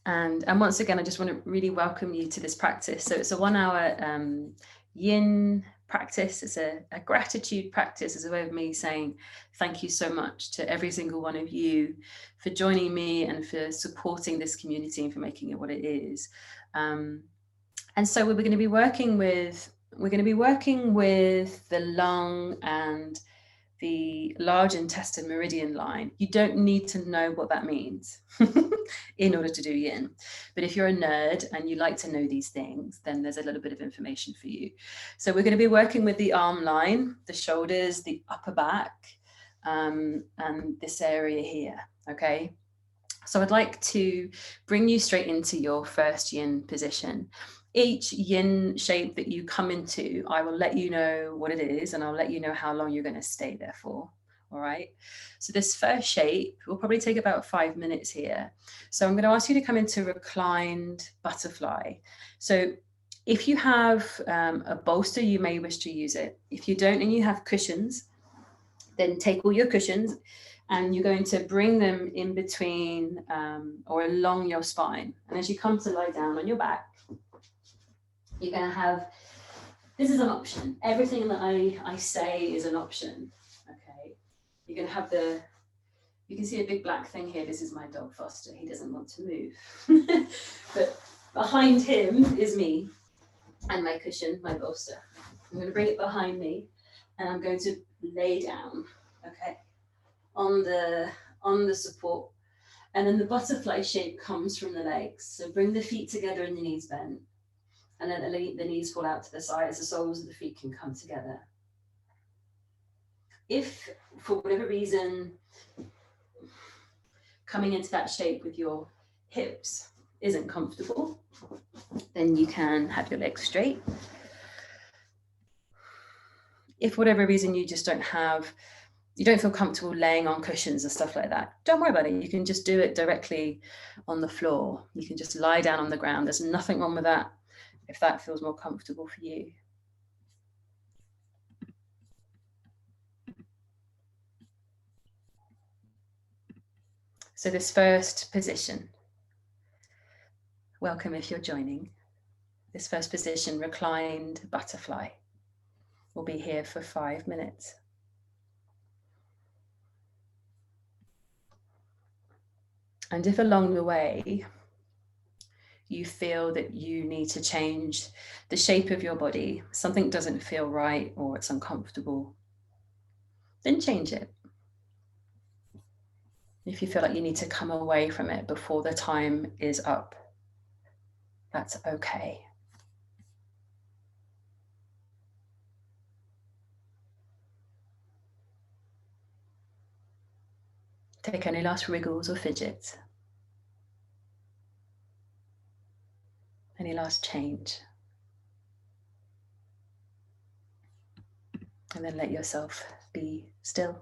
And once again, I just want to really welcome you to this practice. So it's a 1 hour yin practice. It's a gratitude practice. It's a way of me saying thank you so much to every single one of you for joining me and for supporting this community and for making it what it is. And so we're going to be working with the lung and the large intestine meridian line. You don't need to know what that means in order to do yin. But if you're a nerd and you like to know these things, then there's a little bit of information for you. So we're going to be working with the arm line, the shoulders, the upper back, and this area here, okay? So I'd like to bring you straight into your first yin position. Each yin shape that you come into, I will let you know what it is and I'll let you know how long you're going to stay there for. All right. So this first shape will probably take about 5 minutes here. So I'm going to ask you to come into reclined butterfly. So if you have a bolster, you may wish to use it. If you don't and you have cushions, then take all your cushions and you're going to bring them in between or along your spine. And as you come to lie down on your back, you're going to have, this is an option. Everything that I say is an option, okay? You're going to have you can see a big black thing here. This is my dog Foster. He doesn't want to move. But behind him is me and my cushion, my bolster. I'm going to bring it behind me and I'm going to lay down, okay, on the support. And then the butterfly shape comes from the legs. So bring the feet together and the knees bent. And then the knees fall out to the sides, the soles of the feet can come together. If, for whatever reason, coming into that shape with your hips isn't comfortable, then you can have your legs straight. If for whatever reason you just don't feel comfortable laying on cushions and stuff like that, don't worry about it. You can just do it directly on the floor. You can just lie down on the ground. There's nothing wrong with that if that feels more comfortable for you. So this first position, welcome if you're joining. This first position, reclined butterfly, will be here for 5 minutes. And if along the way you feel that you need to change the shape of your body, something doesn't feel right or it's uncomfortable, then change it. If you feel like you need to come away from it before the time is up, that's okay. Take any last wriggles or fidgets. Any last change. And then let yourself be still.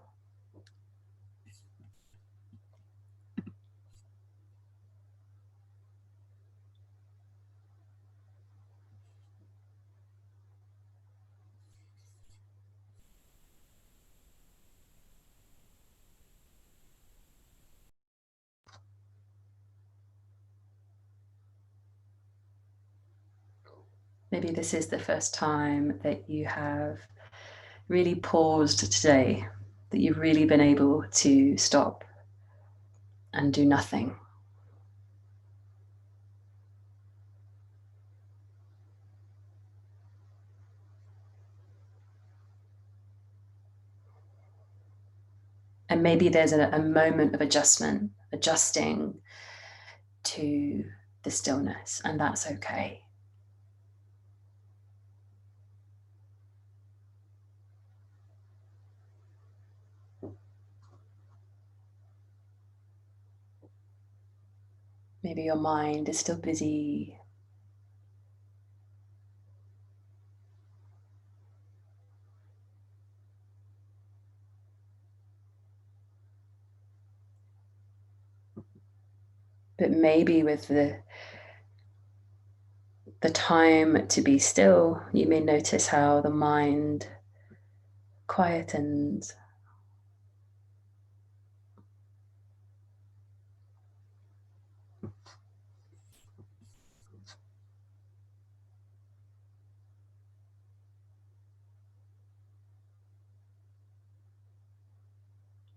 Maybe this is the first time that you have really paused today, that you've really been able to stop and do nothing. And maybe there's a moment of adjusting to the stillness, and that's okay. Maybe your mind is still busy. But maybe with the time to be still, you may notice how the mind quietens.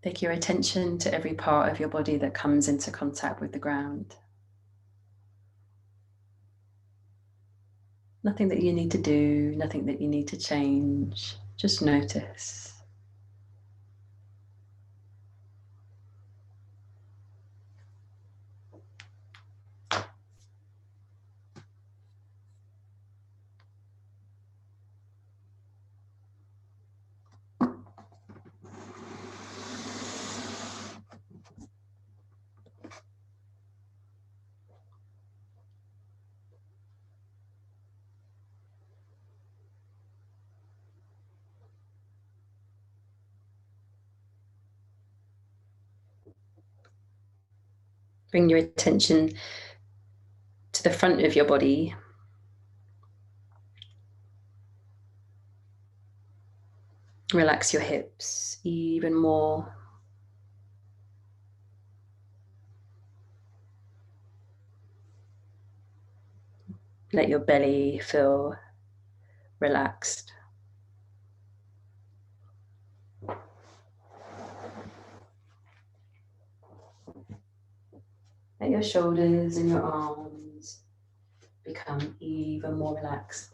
Take your attention to every part of your body that comes into contact with the ground. Nothing that you need to do, nothing that you need to change. Just notice. Bring your attention to the front of your body. Relax your hips even more. Let your belly feel relaxed. Let your shoulders and your arms become even more relaxed.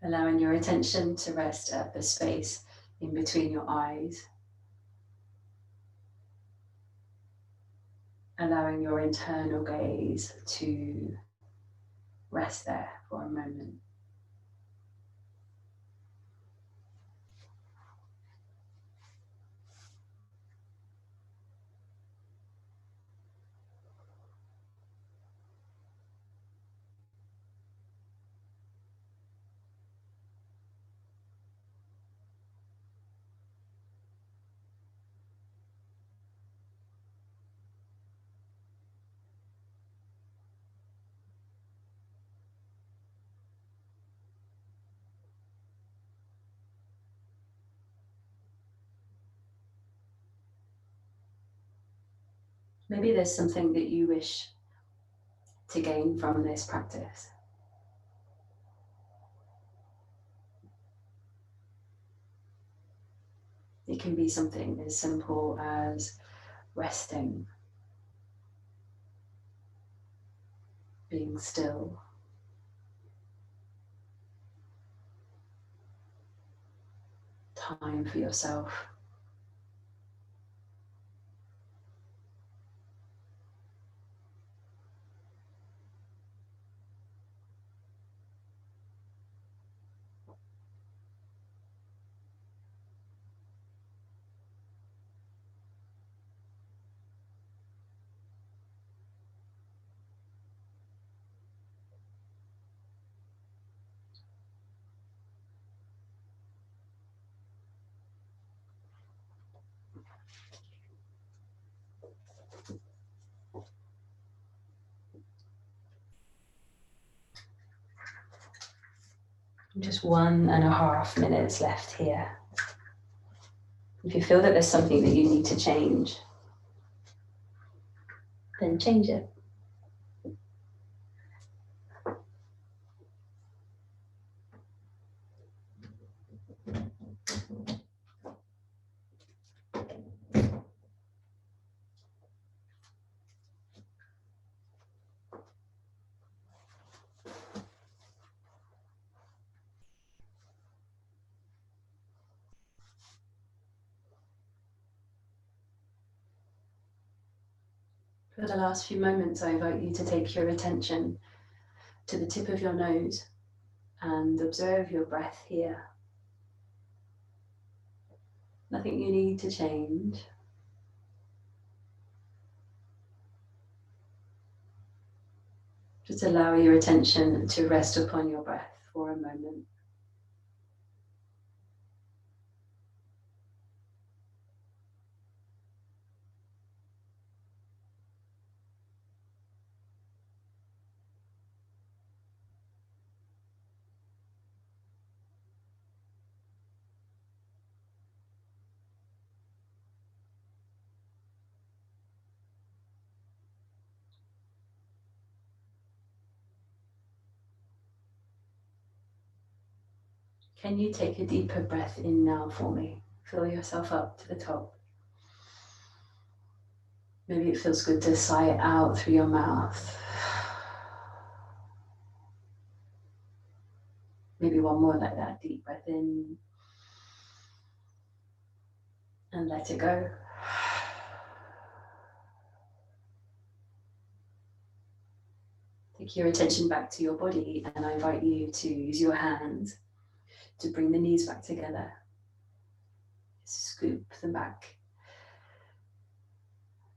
Allowing your attention to rest at the space in between your eyes. Allowing your internal gaze to rest there for a moment. Maybe there's something that you wish to gain from this practice. It can be something as simple as resting, being still, time for yourself. Just 1.5 minutes left here. If you feel that there's something that you need to change, then change it. For the last few moments, I invite you to take your attention to the tip of your nose and observe your breath here. Nothing you need to change. Just allow your attention to rest upon your breath for a moment. Can you take a deeper breath in now for me? Fill yourself up to the top. Maybe it feels good to sigh it out through your mouth. Maybe one more like that. Deep breath in. And let it go. Take your attention back to your body, and I invite you to use your hands to bring the knees back together. Scoop them back.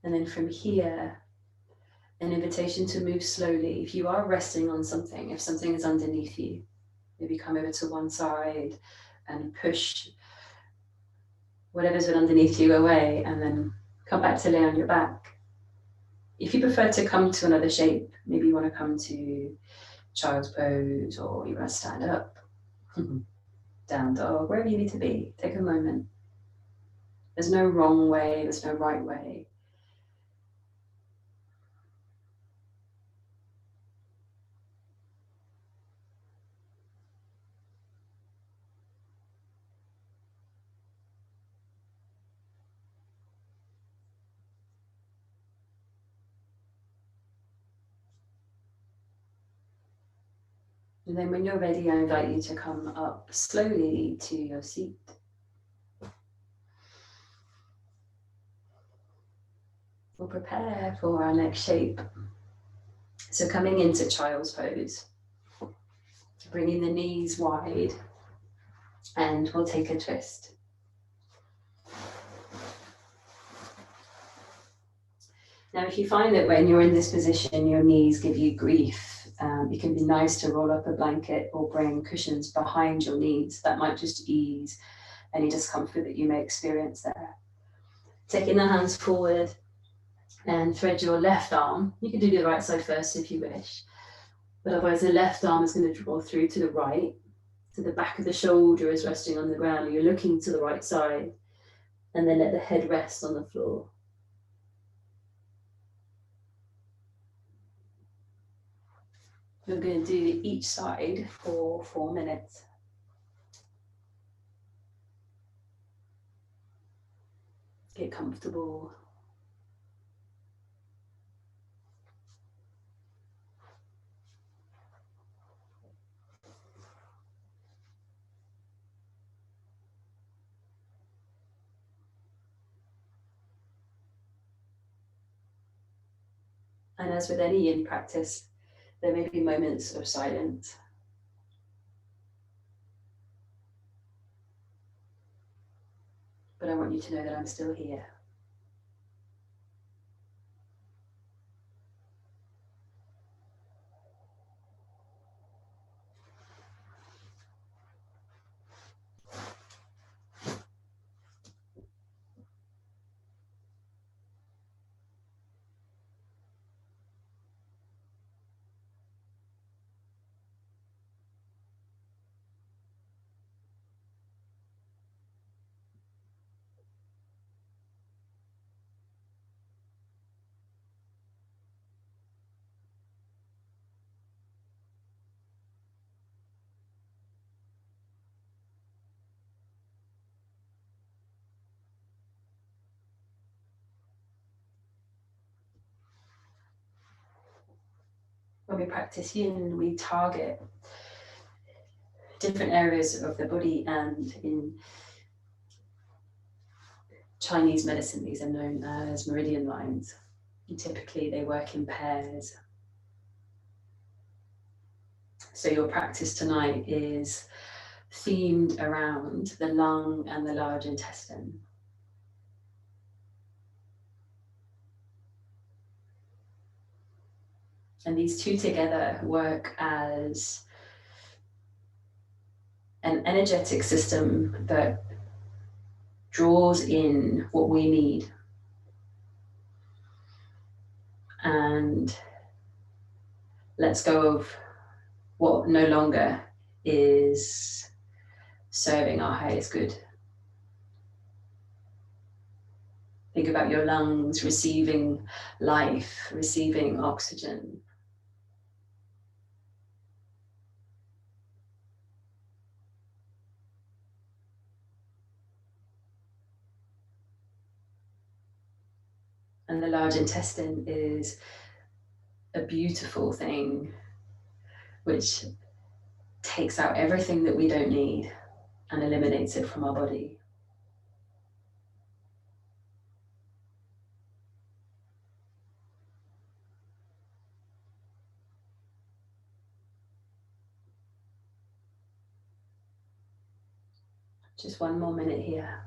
And then from here, an invitation to move slowly. If you are resting on something, if something is underneath you, maybe come over to one side and push whatever's been underneath you away, and then come back to lay on your back. If you prefer to come to another shape, maybe you want to come to child's pose, or you want to stand up, down dog, wherever you need to be. Take a moment. There's no wrong way, there's no right way. And then when you're ready, I invite you to come up slowly to your seat. We'll prepare for our next shape. So coming into child's pose, bringing the knees wide, and we'll take a twist. Now, if you find that when you're in this position, your knees give you grief, it can be nice to roll up a blanket or bring cushions behind your knees. That might just ease any discomfort that you may experience there. Taking the hands forward and thread your left arm. You can do the right side first if you wish, but otherwise the left arm is going to draw through to the right. So the back of the shoulder is resting on the ground. You're looking to the right side, and then let the head rest on the floor. We're going to do each side for 4 minutes. Get comfortable. And as with any yin practice, there may be moments of silence. But I want you to know that I'm still here. When we practice yin, we target different areas of the body, and in Chinese medicine, these are known as meridian lines. And typically they work in pairs. So your practice tonight is themed around the lung and the large intestine. And these two together work as an energetic system that draws in what we need and lets go of what no longer is serving our highest good. Think about your lungs receiving life, receiving oxygen. And the large intestine is a beautiful thing which takes out everything that we don't need and eliminates it from our body. Just one more minute here.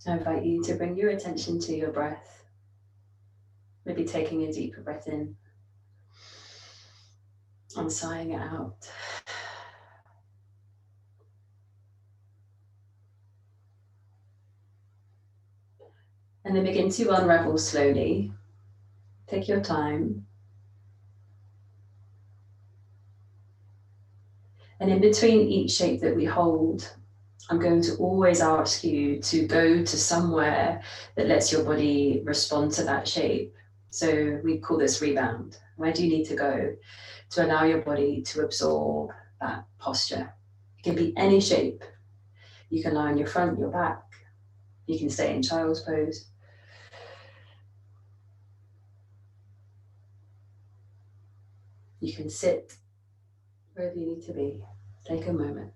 I invite you to bring your attention to your breath. Maybe taking a deeper breath in and sighing it out. And then begin to unravel slowly. Take your time. And in between each shape that we hold, I'm going to always ask you to go to somewhere that lets your body respond to that shape. So we call this rebound. Where do you need to go to allow your body to absorb that posture? It can be any shape. You can lie on your front, your back. You can stay in child's pose. You can sit wherever you need to be. Take a moment.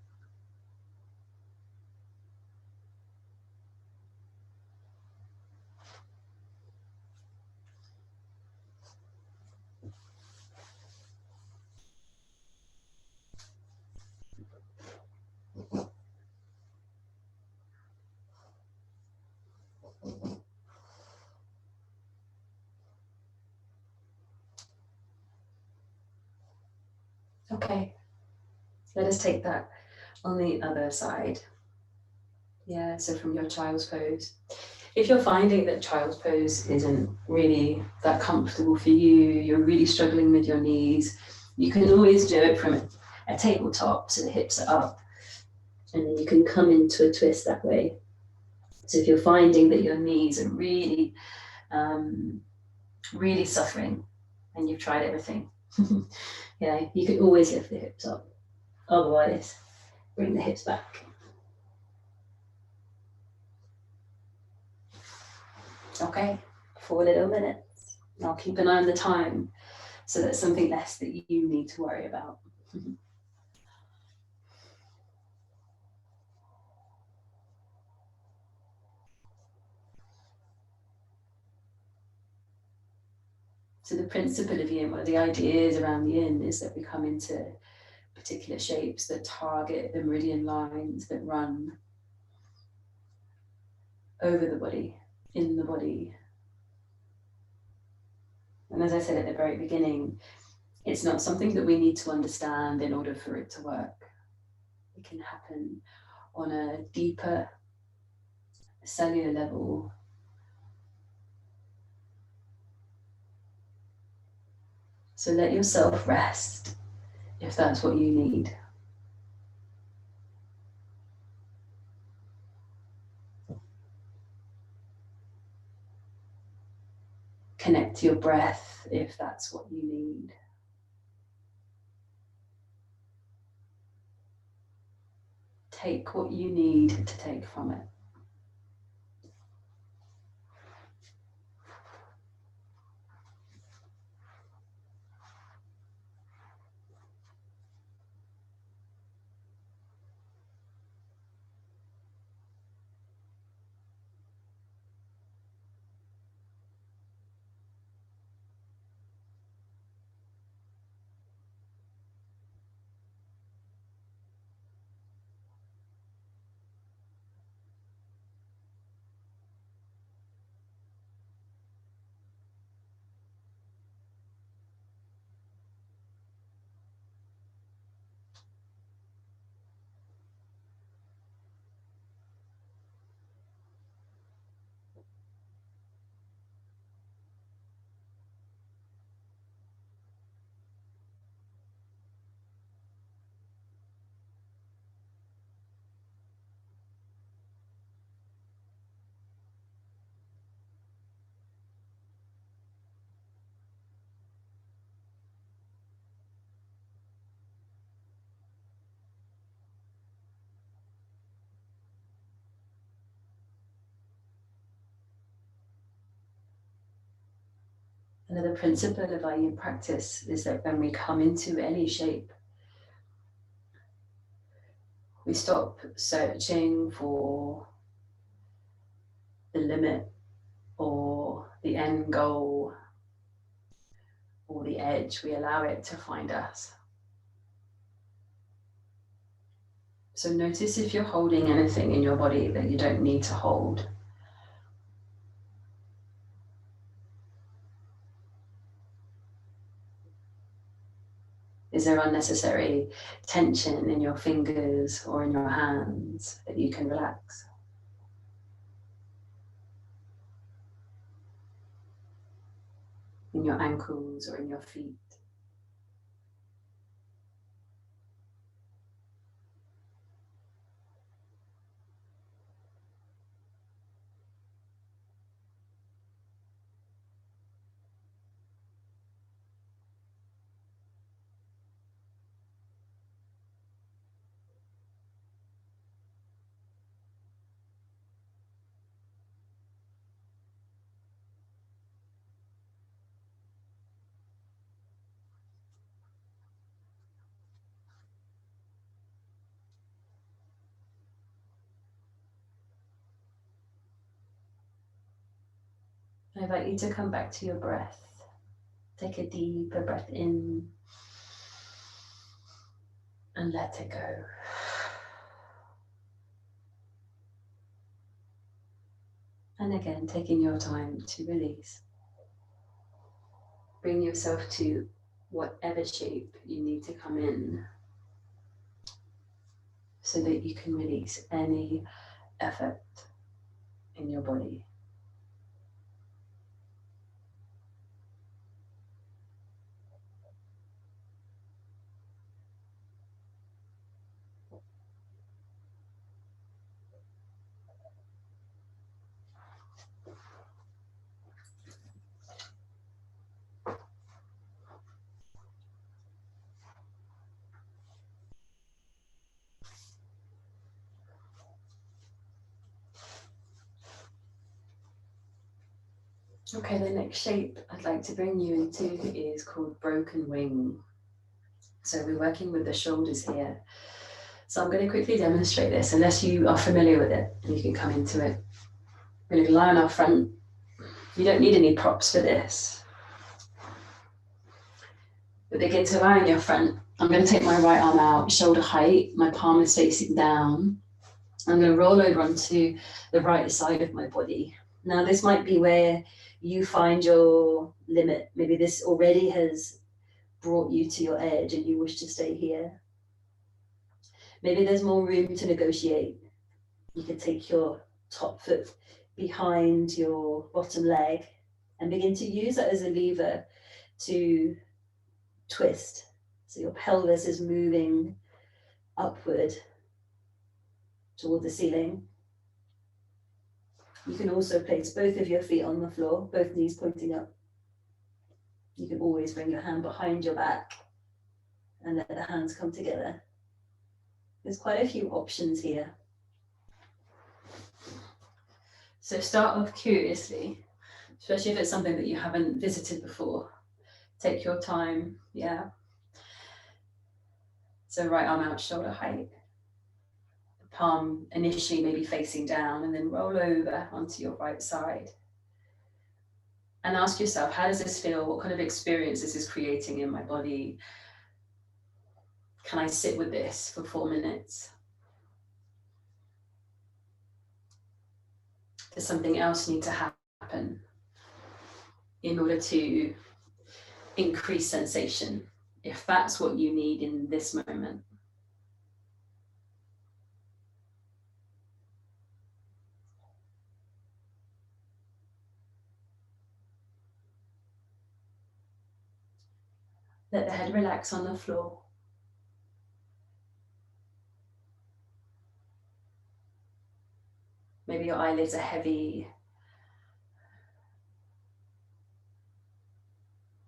Okay, let us take that on the other side. Yeah, so from your child's pose. If you're finding that child's pose isn't really that comfortable for you, you're really struggling with your knees, you can always do it from a tabletop, so the hips are up, and then you can come into a twist that way. So if you're finding that your knees are really, really suffering, and you've tried everything, yeah, you can always lift the hips up. Otherwise, bring the hips back. Okay, 4 little minutes. I'll keep an eye on the time so that's something less that you need to worry about. So the principle of yin, one of the ideas around yin is that we come into particular shapes that target the meridian lines that run over the body, in the body. And as I said at the very beginning, it's not something that we need to understand in order for it to work. It can happen on a deeper cellular level. So let yourself rest if that's what you need. Connect to your breath if that's what you need. Take what you need to take from it. Another principle of our yin practice is that when we come into any shape, we stop searching for the limit or the end goal or the edge. We allow it to find us. So notice if you're holding anything in your body that you don't need to hold. Is there unnecessary tension in your fingers or in your hands that you can relax? In your ankles or in your feet? I invite you to come back to your breath. Take a deeper breath in and let it go. And again, taking your time to release. Bring yourself to whatever shape you need to come in so that you can release any effort in your body. Okay, the next shape I'd like to bring you into is called broken wing. So we're working with the shoulders here. So I'm going to quickly demonstrate this, unless you are familiar with it, and you can come into it. We're going to lie on our front. You don't need any props for this. But begin to lie on your front. I'm going to take my right arm out, shoulder height. My palm is facing down. I'm going to roll over onto the right side of my body. Now, this might be where you find your limit. Maybe this already has brought you to your edge and you wish to stay here. Maybe there's more room to negotiate. You can take your top foot behind your bottom leg and begin to use that as a lever to twist. So your pelvis is moving upward toward the ceiling. You can also place both of your feet on the floor, both knees pointing up. You can always bring your hand behind your back and let the hands come together. There's quite a few options here. So start off curiously, especially if it's something that you haven't visited before. Take your time, yeah. So right arm out, shoulder height. The palm initially maybe facing down and then roll over onto your right side. And ask yourself, how does this feel? What kind of experience is this creating in my body? Can I sit with this for 4 minutes? Does something else need to happen in order to increase sensation, if that's what you need in this moment? Let the head relax on the floor. Maybe your eyelids are heavy.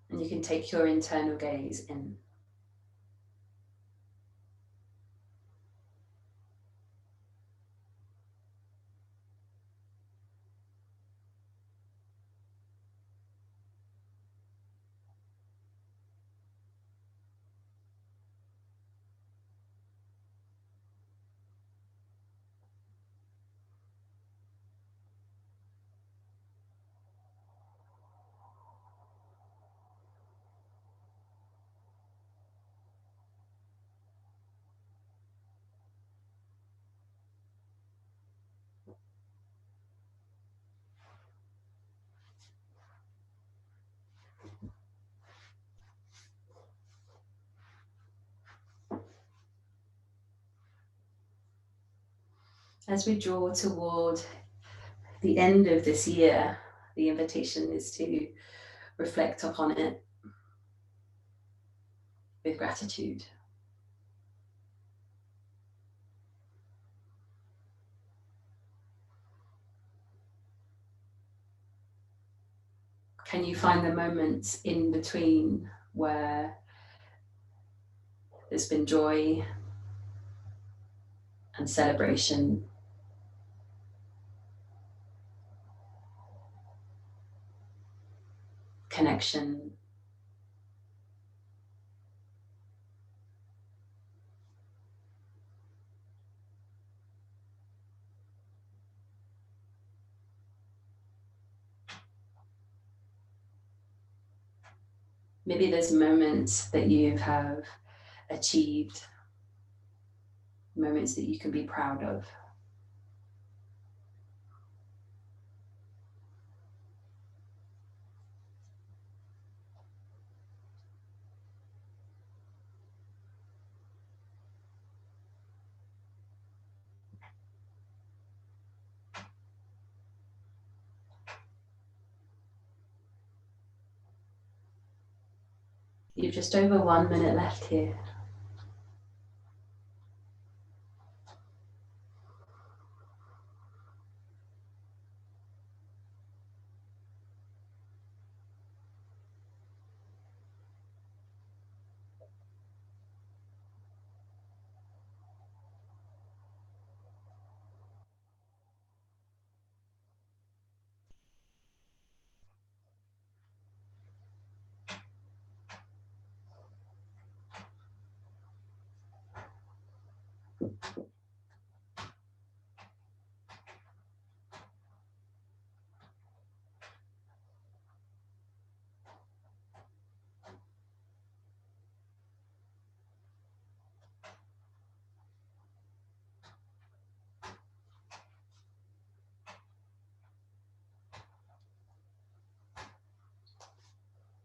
And you can take your internal gaze in. As we draw toward the end of this year, the invitation is to reflect upon it with gratitude. Can you find the moments in between where there's been joy and celebration, connection, maybe there's moments that you have achieved, moments that you can be proud of. You've just over 1 minute left here.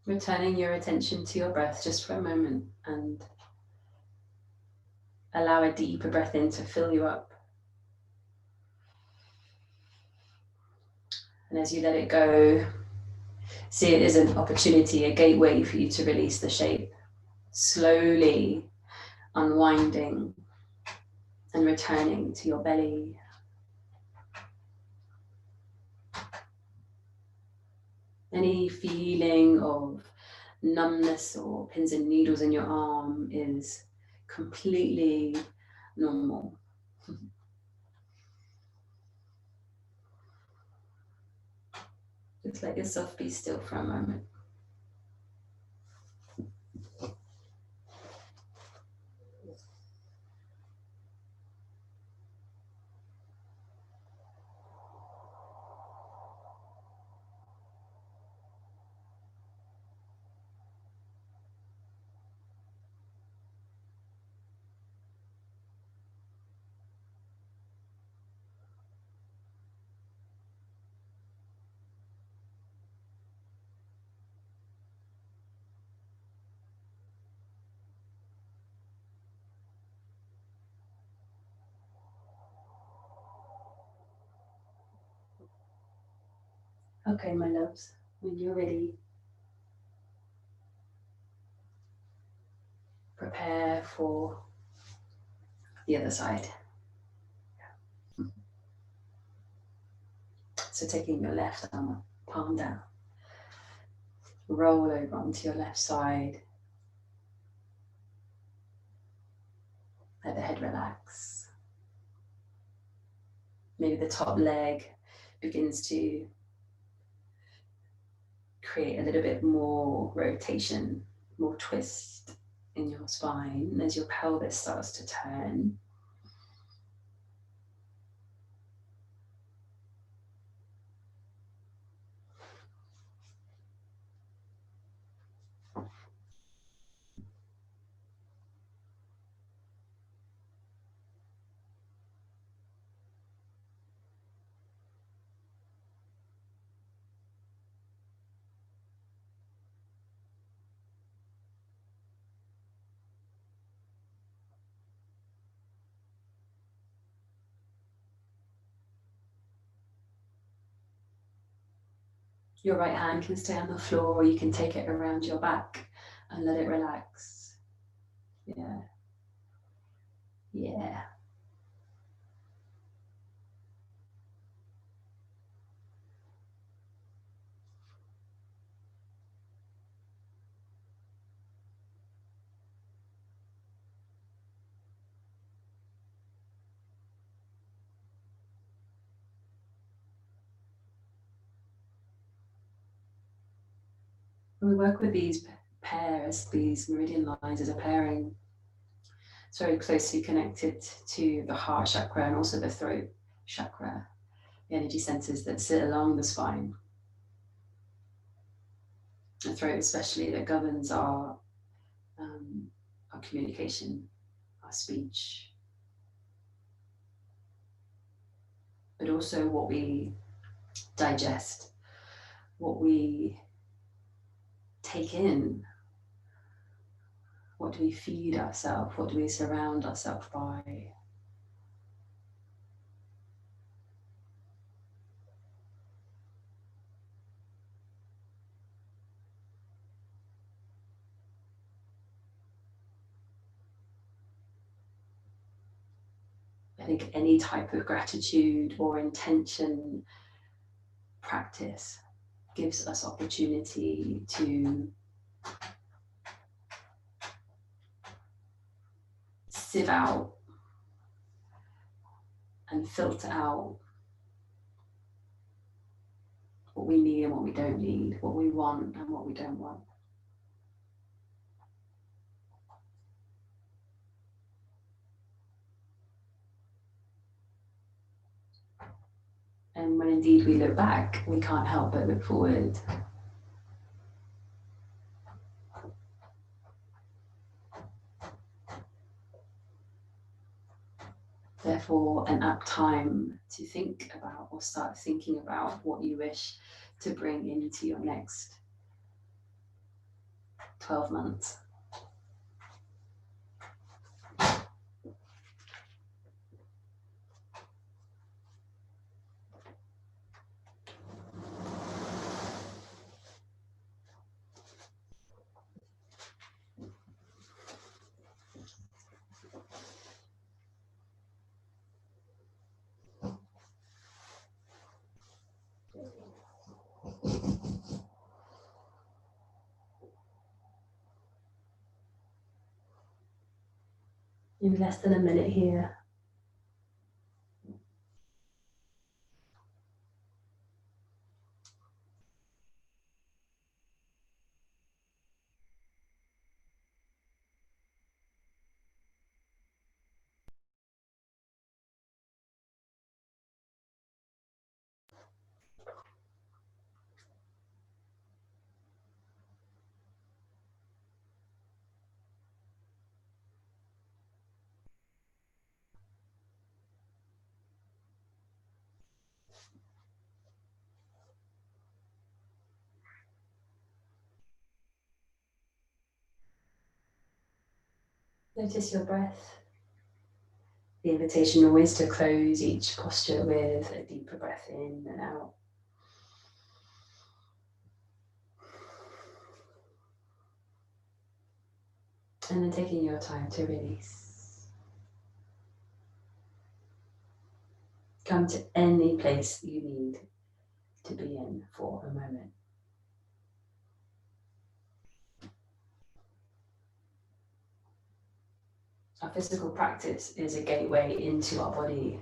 Returning your attention to your breath just for a moment, and allow a deeper breath in to fill you up. And as you let it go, see it as an opportunity, a gateway for you to release the shape, slowly unwinding and returning to your belly. Any feeling of numbness or pins and needles in your arm is completely normal. Just let yourself be still for a moment. Okay, my loves, when you're ready, prepare for the other side. So taking your left arm, palm down, roll over onto your left side, let the head relax. Maybe the top leg begins to create a little bit more rotation, more twist in your spine as your pelvis starts to turn. Your right hand can stay on the floor, or you can take it around your back and let it relax. Yeah. Yeah. We work with these pairs, these meridian lines as a pairing. It's very closely connected to the heart chakra and also the throat chakra, the energy centers that sit along the spine. The throat especially, that governs our communication, our speech, but also what we digest, what we take in, what do we feed ourselves, what do we surround ourselves by. I think any type of gratitude or intention practice gives us opportunity to sieve out and filter out what we need and what we don't need, what we want and what we don't want. And when indeed we look back, we can't help but look forward. Therefore, an apt time to think about or start thinking about what you wish to bring into your next 12 months. In less than a minute here. Notice your breath. The invitation always to close each posture with a deeper breath in and out. And then taking your time to release. Come to any place you need to be in for a moment. Our physical practice is a gateway into our body.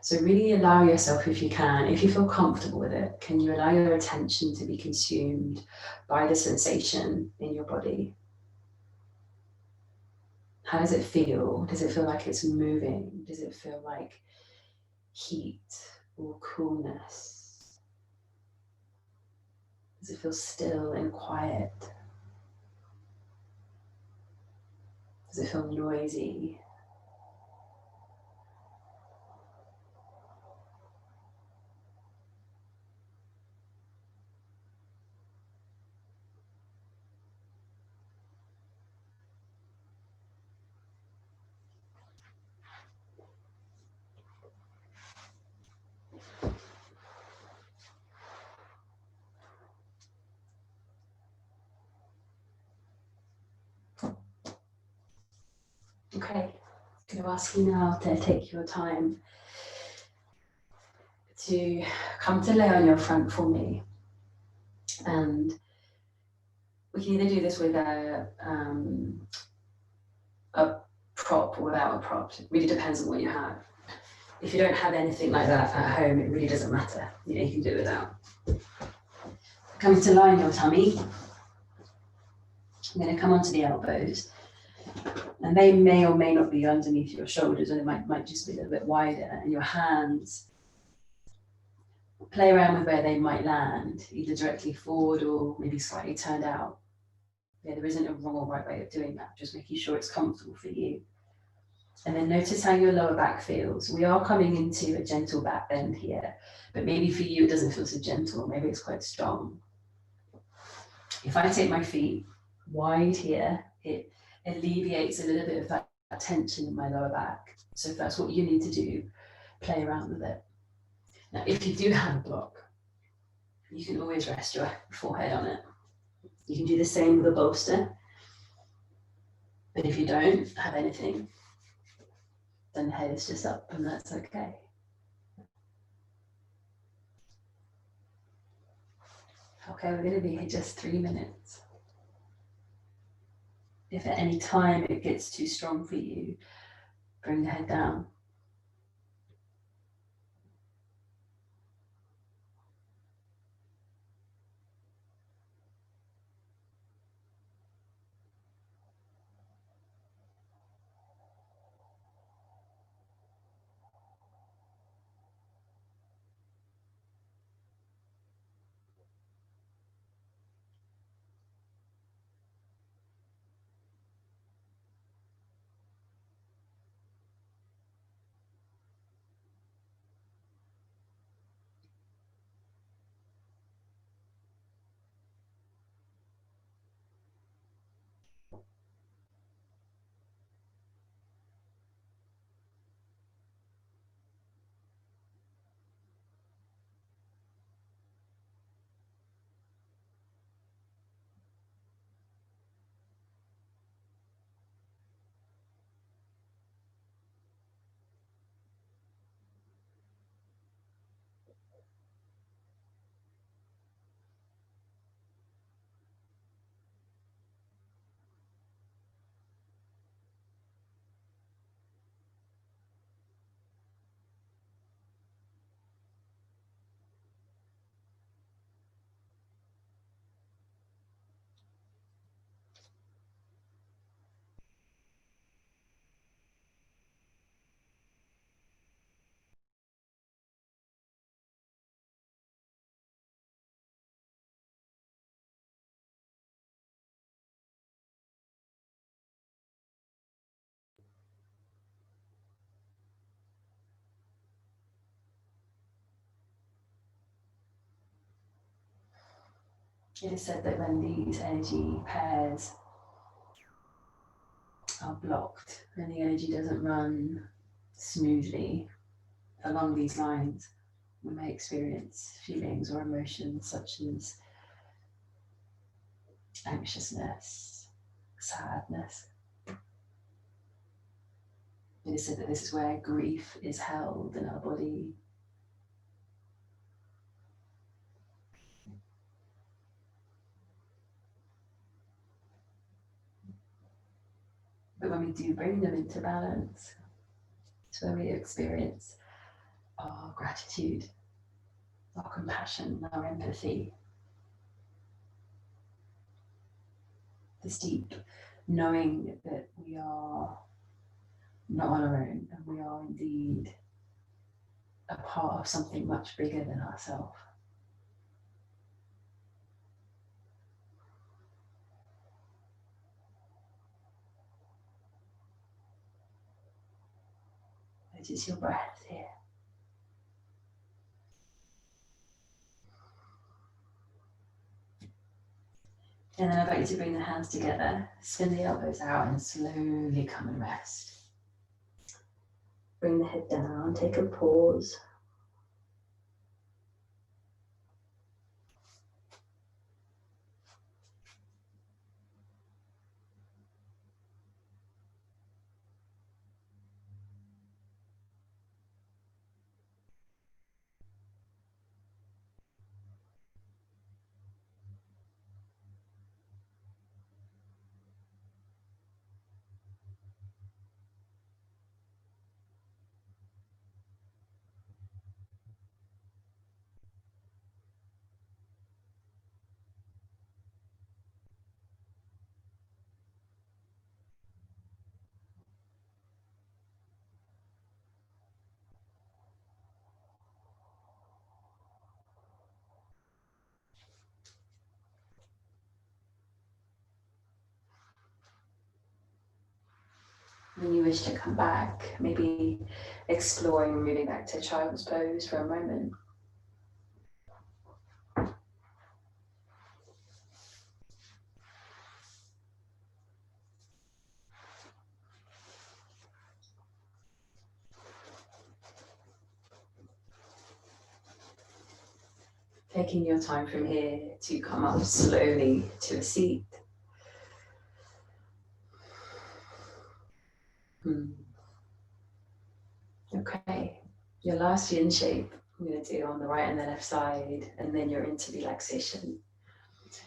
So really allow yourself, if you can, if you feel comfortable with it, can you allow your attention to be consumed by the sensation in your body? How does it feel? Does it feel like it's moving? Does it feel like heat or coolness? Does it feel still and quiet? Does it feel noisy? Okay, I'm going to ask you now to take your time to come to lay on your front for me. And we can either do this with a prop or without a prop. It really depends on what you have. If you don't have anything like that at home, it really doesn't matter. You know, you can do it without. Come to lie on your tummy. I'm going to come onto the elbows, and they may or may not be underneath your shoulders, and it might just be a little bit wider. And your hands, play around with where they might land, either directly forward or maybe slightly turned out. Yeah, there isn't a wrong or right way of doing that, just making sure it's comfortable for you. And then notice how your lower back feels. We are coming into a gentle back bend here, but maybe for you it doesn't feel so gentle, maybe it's quite strong. If I take my feet wide here, it alleviates a little bit of that tension in my lower back. So if that's what you need to do, play around with it. Now, if you do have a block, you can always rest your forehead on it. You can do the same with a bolster. But if you don't have anything, then the head is just up, and that's okay. Okay, we're going to be here just 3 minutes. If at any time it gets too strong for you, bring the head down. It is said that when these energy pairs are blocked, when the energy doesn't run smoothly along these lines, we may experience feelings or emotions such as anxiousness, sadness. It is said that this is where grief is held in our body. But when we do bring them into balance, it's where we experience our gratitude, our compassion, our empathy, this deep knowing that we are not on our own and we are indeed a part of something much bigger than ourselves. Notice your breath here. And then I'd like you to bring the hands together, spin the elbows out and slowly come and rest. Bring the head down, take a pause. When you wish to come back, maybe exploring moving back to child's pose for a moment. Taking your time from here to come up slowly to a seat. Okay, your last yin shape I'm going to do on the right and the left side, and then you're into relaxation.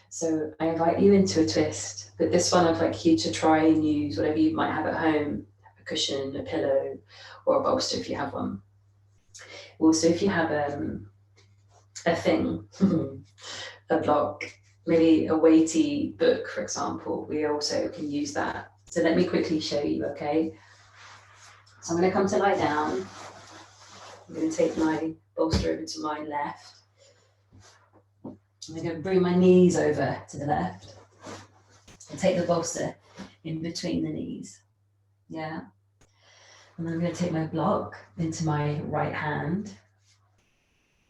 So I invite you into a twist, but this one I'd like you to try and use whatever you might have at home, a cushion, a pillow, or a bolster if you have one. Also, if you have a thing, a block, maybe a weighty book, for example, we also can use that. So let me quickly show you, okay? So I'm going to come to lie down. I'm going to take my bolster over to my left. I'm going to bring my knees over to the left and take the bolster in between the knees. Yeah. And then I'm going to take my block into my right hand.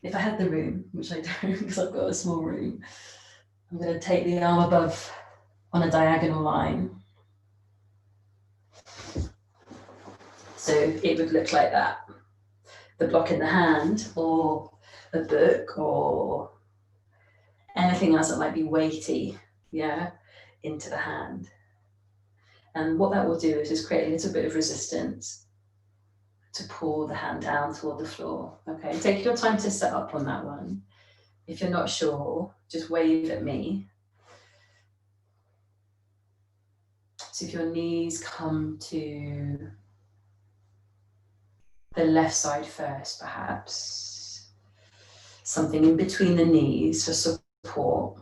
If I had the room, which I don't because I've got a small room, I'm going to take the arm above on a diagonal line. So it would look like that. The block in the hand, or a book, or anything else that might be weighty, yeah, into the hand. And what that will do is just create a little bit of resistance to pull the hand down toward the floor. Okay, take your time to set up on that one. If you're not sure, just wave at me. So if your knees come to the left side first, perhaps, something in between the knees for support,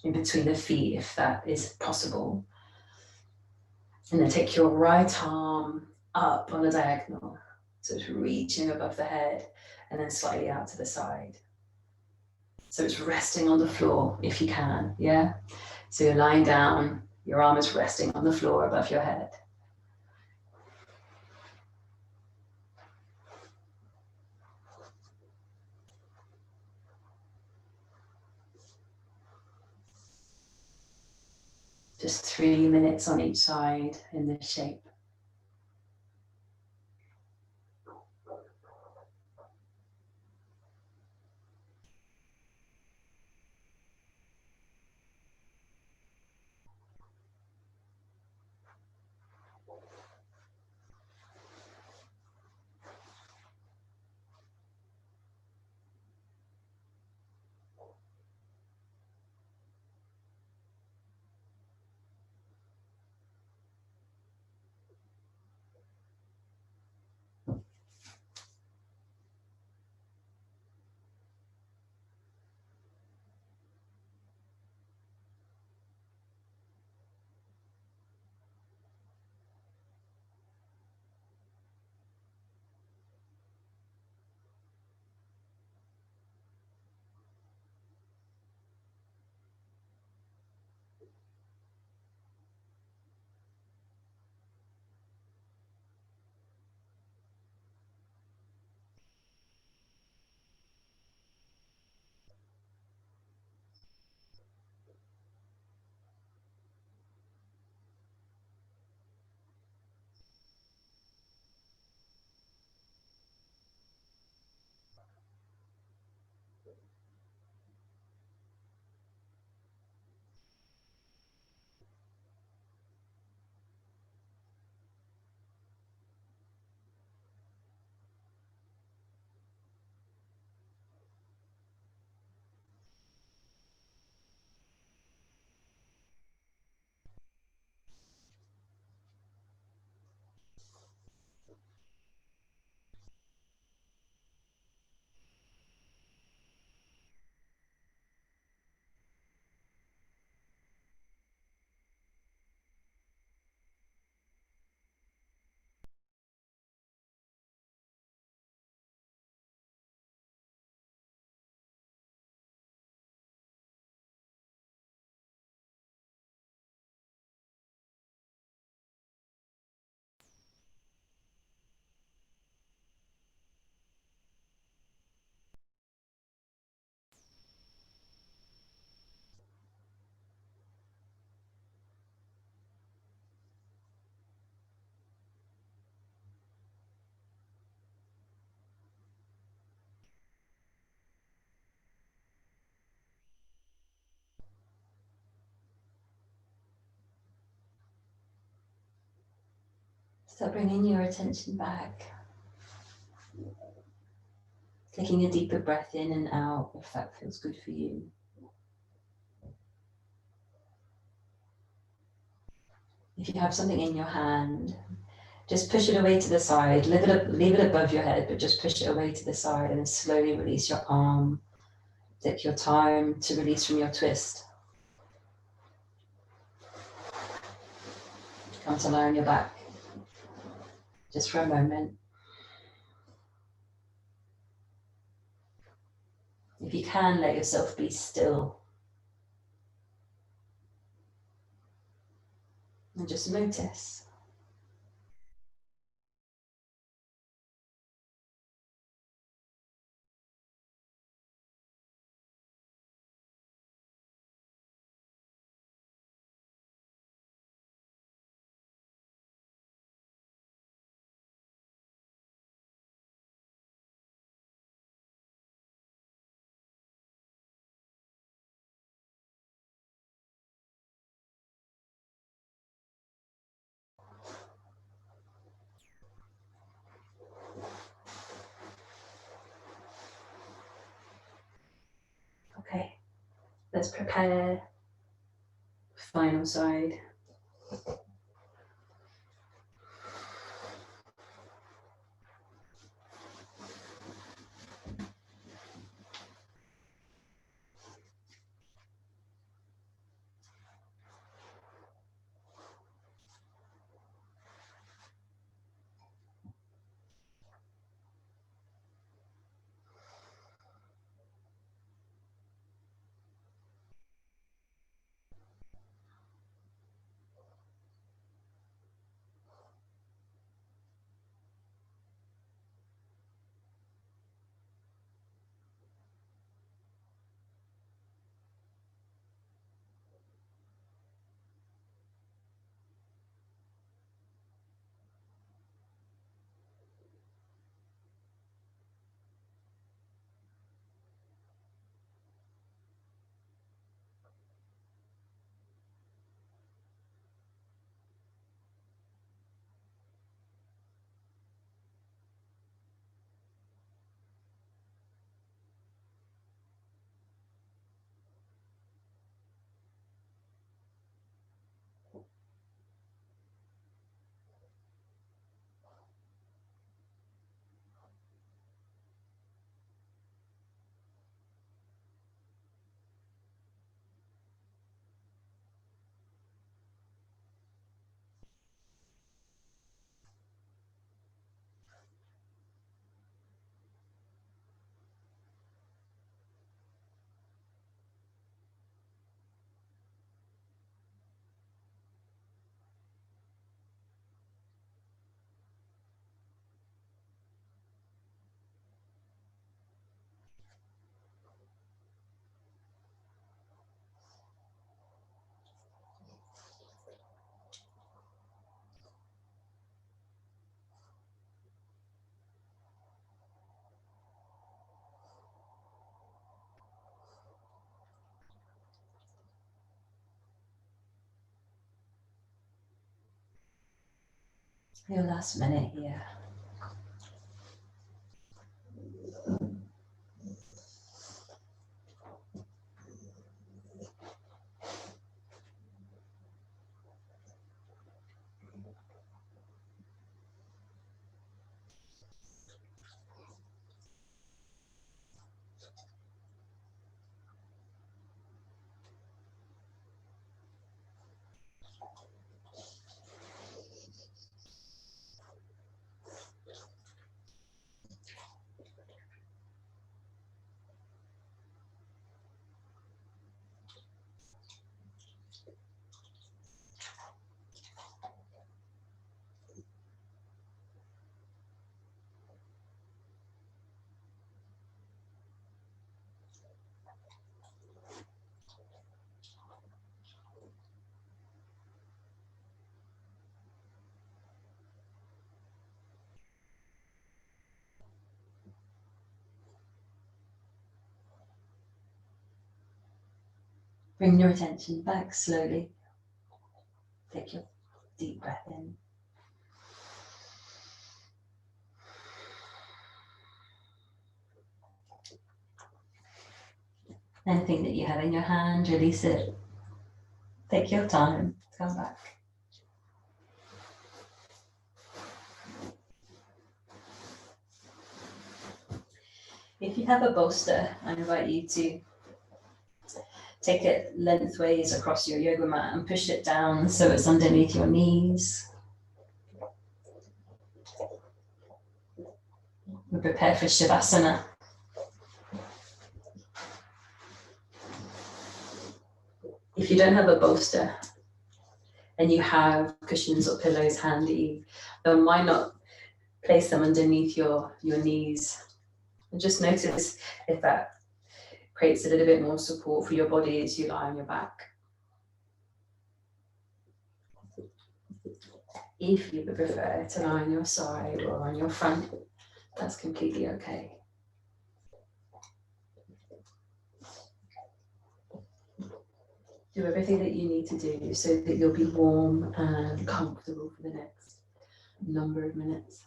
in between the feet if that is possible. And then take your right arm up on a diagonal, so it's reaching above the head and then slightly out to the side. So it's resting on the floor if you can, yeah? So you're lying down, your arm is resting on the floor above your head. Just 3 minutes on each side in this shape. So bringing your attention back, taking a deeper breath in and out if that feels good for you. If you have something in your hand, just push it away to the side, leave it above your head, but just push it away to the side and then slowly release your arm. Take your time to release from your twist. Come to lie on your back, just for a moment. If you can, let yourself be still. And just notice. Okay, let's prepare final side. Your last minute here. Bring your attention back slowly. Take your deep breath in. Anything that you have in your hand, release it. Take your time to come back. If you have a bolster, I invite you to take it lengthways across your yoga mat and push it down so it's underneath your knees. We prepare for Shavasana. If you don't have a bolster and you have cushions or pillows handy, then why not place them underneath your knees? And just notice if that creates a little bit more support for your body as you lie on your back. If you would prefer to lie on your side or on your front, that's completely okay. Do everything that you need to do so that you'll be warm and comfortable for the next number of minutes.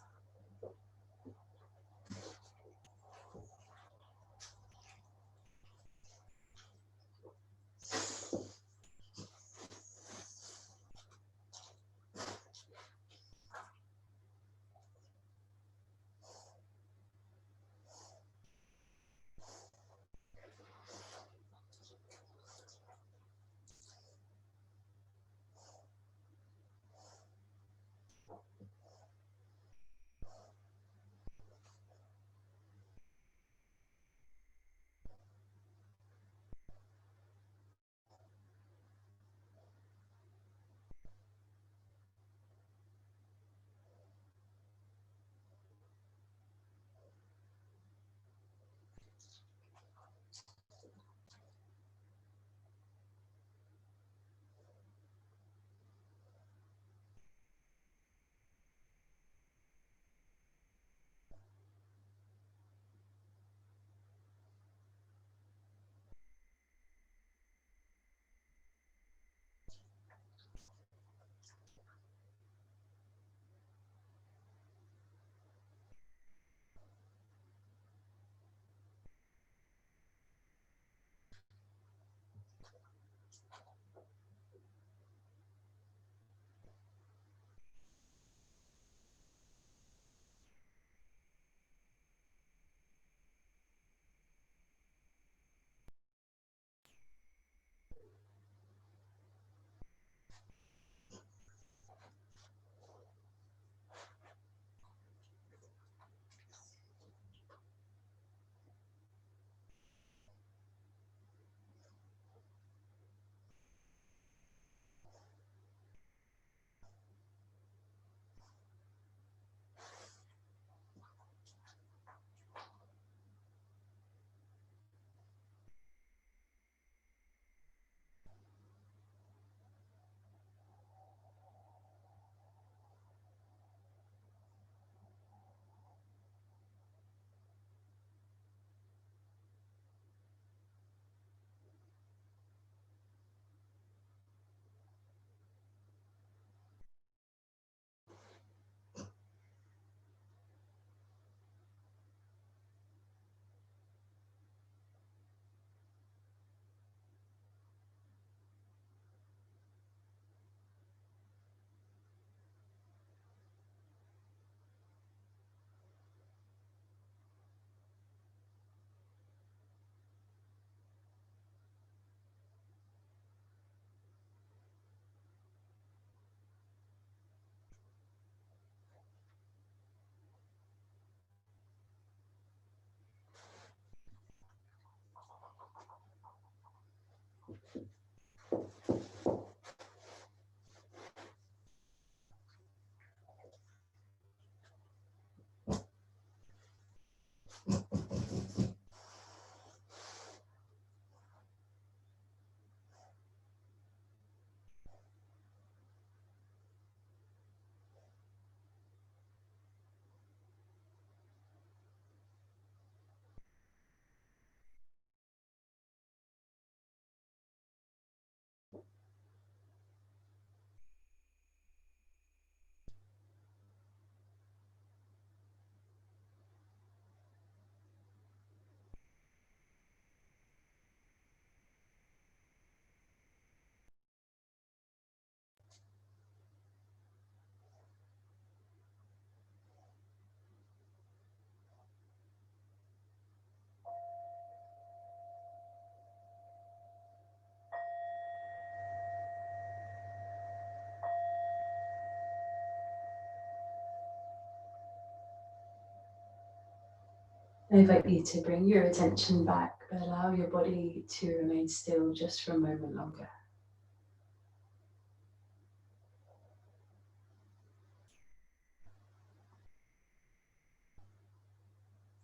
I invite you to bring your attention back, but allow your body to remain still just for a moment longer.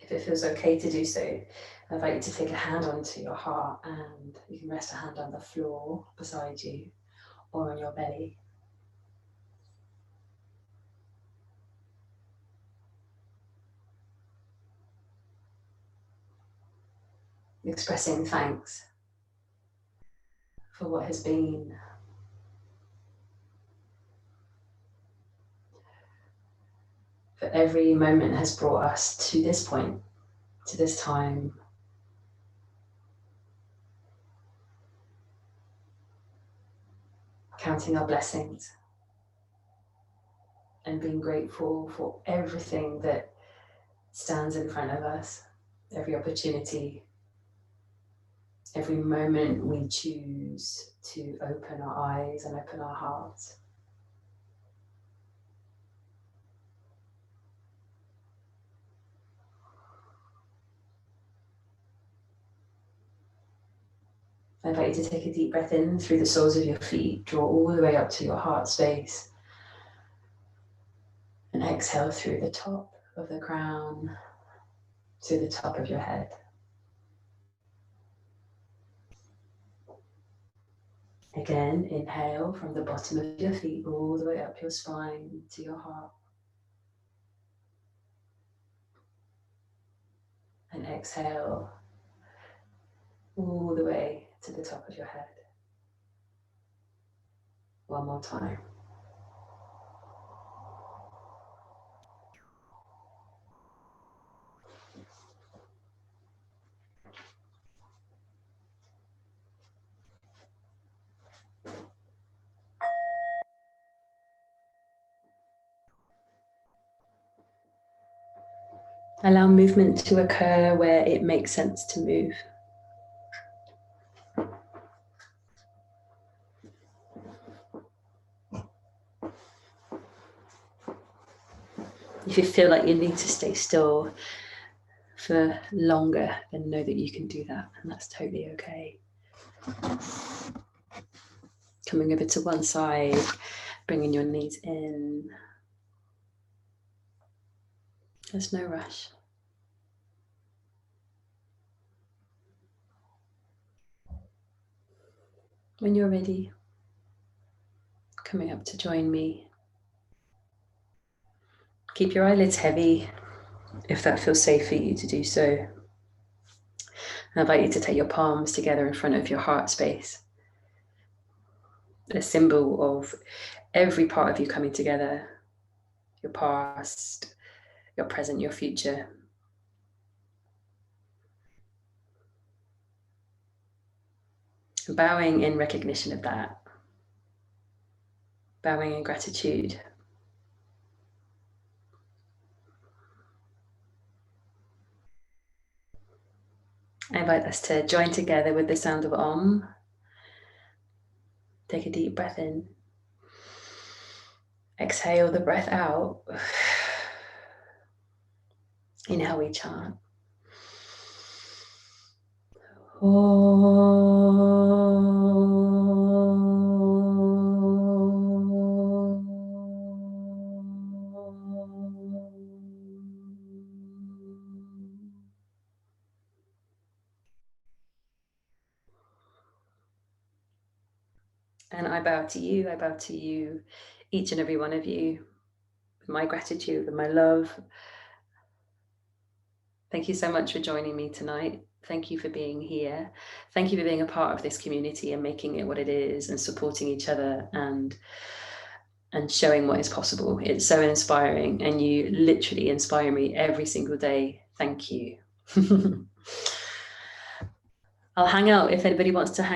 If it feels okay to do so, I invite you to take a hand onto your heart, and you can rest a hand on the floor beside you or on your belly. Expressing thanks for what has been. For every moment has brought us to this point, to this time. Counting our blessings and being grateful for everything that stands in front of us, every opportunity, every moment we choose to open our eyes and open our hearts. I invite you to take a deep breath in through the soles of your feet, draw all the way up to your heart space, and exhale through the top of the crown to the top of your head. Again, inhale from the bottom of your feet all the way up your spine to your heart. And exhale all the way to the top of your head. One more time. Allow movement to occur where it makes sense to move. If you feel like you need to stay still for longer, then know that you can do that, and that's totally okay. Coming over to one side, bringing your knees in. There's no rush. When you're ready, coming up to join me. Keep your eyelids heavy if that feels safe for you to do so. I invite you to take your palms together in front of your heart space. A symbol of every part of you coming together, your past, your present, your future. Bowing in recognition of that. Bowing in gratitude. I invite us to join together with the sound of Om. Take a deep breath in. Exhale the breath out. Inhale, we chant. And I bow to you, each and every one of you, with my gratitude and my love. Thank you so much for joining me tonight. Thank you for being here. Thank you for being a part of this community and making it what it is and supporting each other and showing what is possible. It's so inspiring, and you literally inspire me every single day. Thank you. I'll hang out if anybody wants to hang